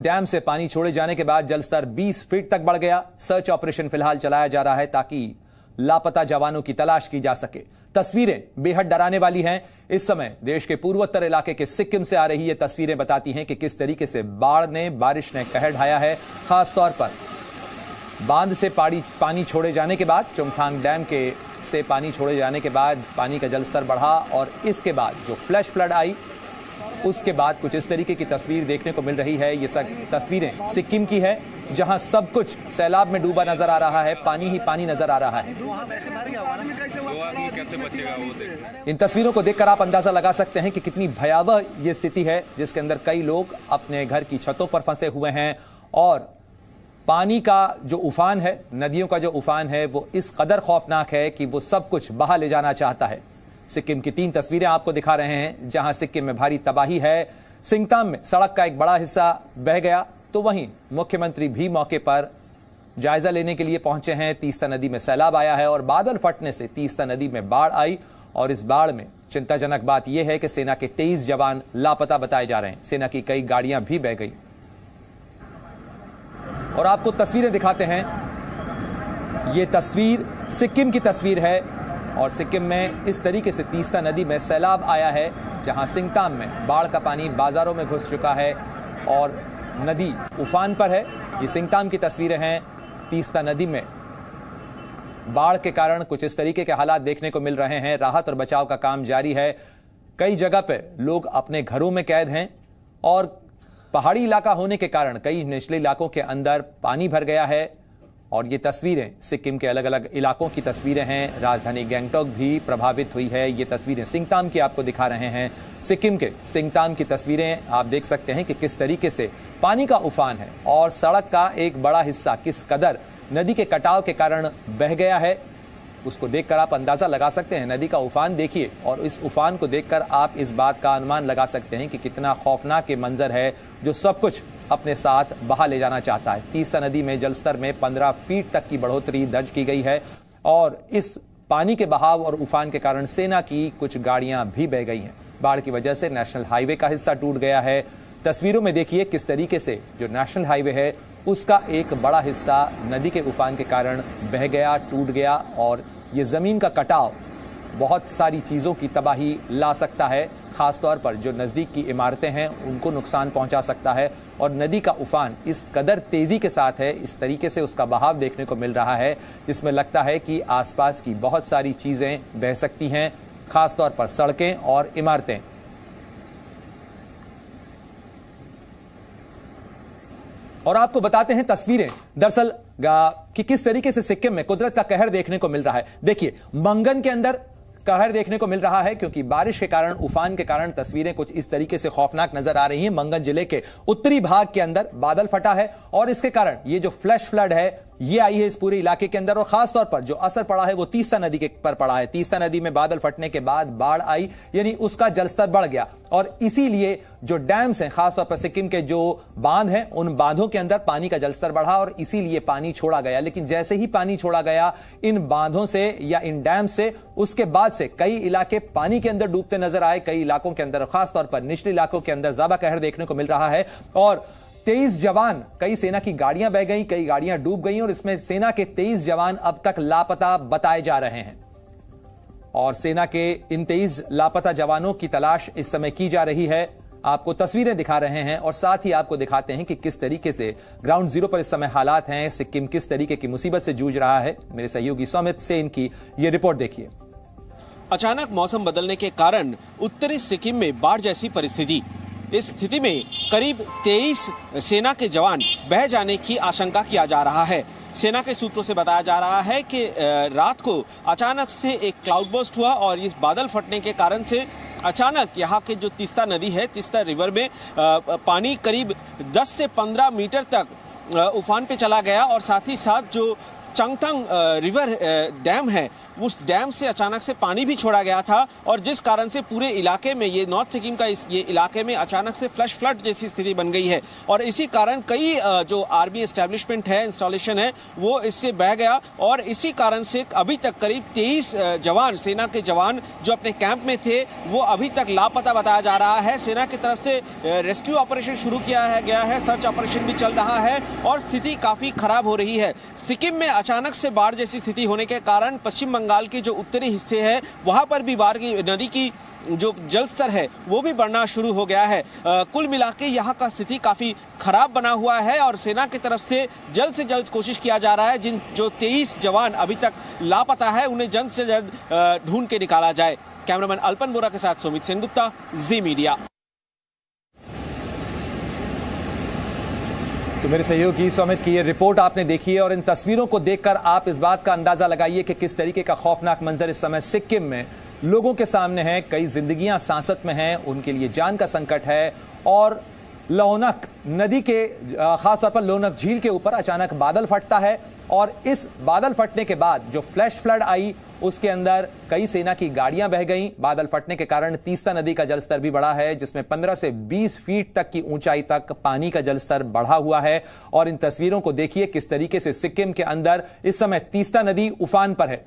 Dam से पानी छोड़े जाने के बाद जलस्तर 20 फीट तक बढ़ गया। सर्च ऑपरेशन फिलहाल चलाया जा रहा है ताकि लापता जवानों की तलाश की जा सके। तस्वीरें बेहद डराने वाली हैं। इस समय देश के पूर्वोत्तर इलाके के सिक्किम से आ रही ये तस्वीरें बताती हैं कि किस तरीके से बारिश ने कहर ढाया है। खासतौर पर बांध से पानी छोड़े जाने के बाद, चुंगथांग डैम से पानी छोड़े जाने के बाद पानी का जलस्तर बढ़ा और इसके बाद जो फ्लैश फ्लड आई उसके बाद कुछ इस तरीके की तस्वीर देखने को मिल रही है। ये सब तस्वीरें सिक्किम की है जहां सब कुछ सैलाब में डूबा नजर आ रहा है, पानी ही पानी नजर आ रहा है। इन तस्वीरों को देखकर आप अंदाजा लगा सकते हैं कि कितनी भयावह ये स्थिति है जिसके अंदर कई लोग अपने घर की छतों पर फंसे हुए हैं और पानी का जो उफान है, नदियों का जो उफान है वो इस कदर खौफनाक है कि वो सब कुछ बहा ले जाना चाहता है। सिक्किम की 3 तस्वीरें आपको दिखा रहे हैं जहां सिक्किम में भारी तबाही है। सिंगताम में सड़क का एक बड़ा हिस्सा बह गया तो वहीं मुख्यमंत्री भी मौके पर जायजा लेने के लिए पहुंचे हैं। तीस्ता नदी में सैलाब आया है और बादल फटने से तीस्ता नदी में बाढ़ आई और इस बाढ़ में चिंताजनक बात यह है कि सेना के 23 जवान लापता बताए जा रहे हैं। सेना की कई गाड़ियां भी बह गई और आपको तस्वीरें दिखाते हैं। यह तस्वीर सिक्किम की तस्वीर है और सिक्किम में इस तरीके से तीस्ता नदी में सैलाब आया है जहां सिंगताम में बाढ़ का पानी बाजारों में घुस चुका है और नदी उफान पर है। ये सिंगताम की तस्वीरें हैं। तीस्ता नदी में बाढ़ के कारण कुछ इस तरीके के हालात देखने को मिल रहे हैं। राहत और बचाव का काम जारी है। कई जगह पे लोग अपने घरों में कैद हैं और पहाड़ी इलाका होने के कारण कई निचले इलाकों के अंदर पानी भर गया है और ये तस्वीरें सिक्किम के अलग अलग इलाकों की तस्वीरें हैं। राजधानी गैंगटॉक भी प्रभावित हुई है। ये तस्वीरें सिंगताम की आपको दिखा रहे हैं। सिक्किम के सिंगताम की तस्वीरें आप देख सकते हैं कि किस तरीके से पानी का उफान है और सड़क का एक बड़ा हिस्सा किस कदर नदी के कटाव के कारण बह गया है उसको देखकर आप अंदाजा लगा सकते हैं। नदी का उफान देखिए और इस उफान को देखकर आप इस बात का अनुमान लगा सकते हैं कि कितना खौफनाक ये मंजर है जो सब कुछ अपने साथ बहा ले जाना चाहता है। तीस्ता नदी में जलस्तर में 15 फीट तक की बढ़ोतरी दर्ज की गई है और इस पानी के बहाव और उफान के कारण सेना की कुछ गाड़ियां भी बह गई हैं। बाढ़ की वजह से नेशनल हाईवे का हिस्सा टूट गया है। तस्वीरों में देखिए किस तरीके से जो नेशनल हाईवे है उसका एक बड़ा हिस्सा नदी के उफान के कारण बह गया, टूट गया और ये जमीन का कटाव बहुत सारी चीजों की तबाही ला सकता है। खासतौर पर जो नजदीक की इमारतें हैं उनको नुकसान पहुंचा सकता है और नदी का उफान इस कदर तेजी के साथ है, इस तरीके से उसका बहाव देखने को मिल रहा है जिसमें लगता है कि आसपास की बहुत सारी चीजें बह सकती हैं, खासतौर पर सड़कें और इमारतें। और आपको बताते हैं तस्वीरें दरअसल कि किस तरीके से सिक्किम में कुदरत का कहर देखने को मिल रहा है। देखिए मंगन के अंदर कहर देखने को मिल रहा है क्योंकि बारिश के कारण, उफान के कारण तस्वीरें कुछ इस तरीके से खौफनाक नजर आ रही हैं। मंगन जिले के उत्तरी भाग के अंदर बादल फटा है और इसके कारण ये जो फ्लैश फ्लड है ये आई है इस पूरे इलाके के अंदर और खासतौर पर जो असर पड़ा है वो तीस्ता नदी के पर पड़ा है। तीस्ता नदी में बादल फटने के बाद बाढ़ आई यानी उसका जलस्तर बढ़ गया और इसीलिए जो डैम्स हैं, खासतौर पर सिक्किम के जो बांध हैं, उन बांधों के अंदर पानी का जलस्तर बढ़ा और इसीलिए पानी छोड़ा गया। लेकिन जैसे ही पानी छोड़ा गया इन बांधों से या इन डैम से, उसके बाद से कई इलाके पानी के अंदर डूबते नजर आए। कई इलाकों के अंदर, खासतौर पर निचले इलाकों के अंदर ज़्यादा कहर देखने को मिल रहा है और 23 जवान, कई सेना की गाड़ियां बह गई, कई गाड़ियां डूब गई और इसमें सेना के 23 जवान अब तक लापता बताए जा रहे हैं और सेना के इन 23 लापता जवानों की तलाश इस समय की जा रही है। आपको तस्वीरें दिखा रहे हैं और साथ ही आपको दिखाते हैं कि किस तरीके से ग्राउंड जीरो पर इस समय हालात हैं। सिक्किम किस तरीके की मुसीबत से जूझ रहा है। मेरे सहयोगी सौमित सेन की यह रिपोर्ट देखिए। अचानक मौसम बदलने के कारण उत्तरी सिक्किम में बाढ़ जैसी परिस्थिति। इस स्थिति में करीब 23 सेना के जवान बह जाने की आशंका किया जा रहा है। सेना के सूत्रों से बताया जा रहा है कि रात को अचानक से एक क्लाउड बर्स्ट हुआ और इस बादल फटने के कारण से अचानक यहाँ के जो तीस्ता नदी है, तीस्ता रिवर में पानी करीब 10 से 15 मीटर तक उफान पे चला गया और साथ ही साथ जो चुंगथांग रिवर डैम है उस डैम से अचानक से पानी भी छोड़ा गया था और जिस कारण से पूरे इलाके में, ये नॉर्थ सिक्किम का ये इलाके में अचानक से फ्लैश फ्लड जैसी स्थिति बन गई है और इसी कारण कई जो आर्मी एस्टेब्लिशमेंट है, इंस्टॉलेशन है, वो इससे बह गया और इसी कारण से अभी तक करीब 23 जवान, सेना के जवान जो अपने कैंप में थे, वो अभी तक लापता बताया जा रहा है। सेना की तरफ से रेस्क्यू ऑपरेशन शुरू किया गया है, सर्च ऑपरेशन भी चल रहा है और स्थिति काफी खराब हो रही है। सिक्किम में अचानक से बाढ़ जैसी स्थिति होने के कारण पश्चिम बंगाल के जो उत्तरी हिस्से है वहां पर भी बाढ़ की नदी की जो जल स्तर है वो भी बढ़ना शुरू हो गया है। कुल मिलाकर यहाँ का स्थिति काफी खराब बना हुआ है और सेना की तरफ से जल्द कोशिश किया जा रहा है जो 23 जवान अभी तक लापता है उन्हें जल्द से जल्द ढूंढ के निकाला जाए। कैमरामैन अल्पन बोरा के साथ सुमित सेनगुप्ता, जी मीडिया। तो मेरे सहयोगी सुमित की ये रिपोर्ट आपने देखी है और इन तस्वीरों को देखकर आप इस बात का अंदाजा लगाइए कि किस तरीके का खौफनाक मंजर इस समय सिक्किम में लोगों के सामने है। कई जिंदगियां सांसत में हैं, उनके लिए जान का संकट है और लोनक नदी के खासतौर पर लोनक झील के ऊपर अचानक बादल फटता है और इस बादल फटने के बाद जो फ्लैश फ्लड आई उसके अंदर कई सेना की गाड़ियां बह गईं। बादल फटने के कारण तीस्ता नदी का जलस्तर भी बढ़ा है जिसमें 15 से 20 फीट तक की ऊंचाई तक पानी का जलस्तर बढ़ा हुआ है और इन तस्वीरों को देखिए किस तरीके से सिक्किम के अंदर इस समय तीस्ता नदी उफान पर है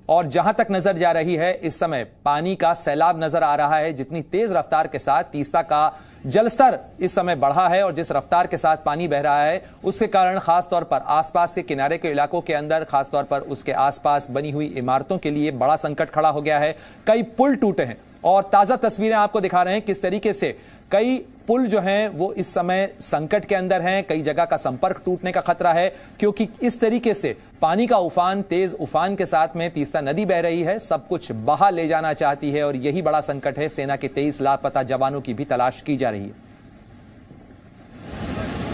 और जहां तक नजर जा रही है इस समय पानी का सैलाब नजर आ रहा है। जितनी तेज रफ्तार के साथ तीस्ता का जलस्तर इस समय बढ़ा है और जिस रफ्तार के साथ पानी बह रहा है उसके कारण खासतौर पर आसपास के किनारे के इलाकों के अंदर, खासतौर पर उसके आसपास बनी हुई इमारतों के लिए बड़ा संकट खड़ा हो गया है। कई पुल टूटे हैं और ताजा तस्वीरें आपको दिखा रहे हैं किस तरीके से कई पुल जो हैं वो इस समय संकट के अंदर हैं। कई जगह का संपर्क टूटने का खतरा है क्योंकि इस तरीके से पानी का उफान, तेज उफान के साथ में तीस्ता नदी बह रही है, सब कुछ बहा ले जाना चाहती है और यही बड़ा संकट है। सेना के 23 लापता जवानों की भी तलाश की जा रही है।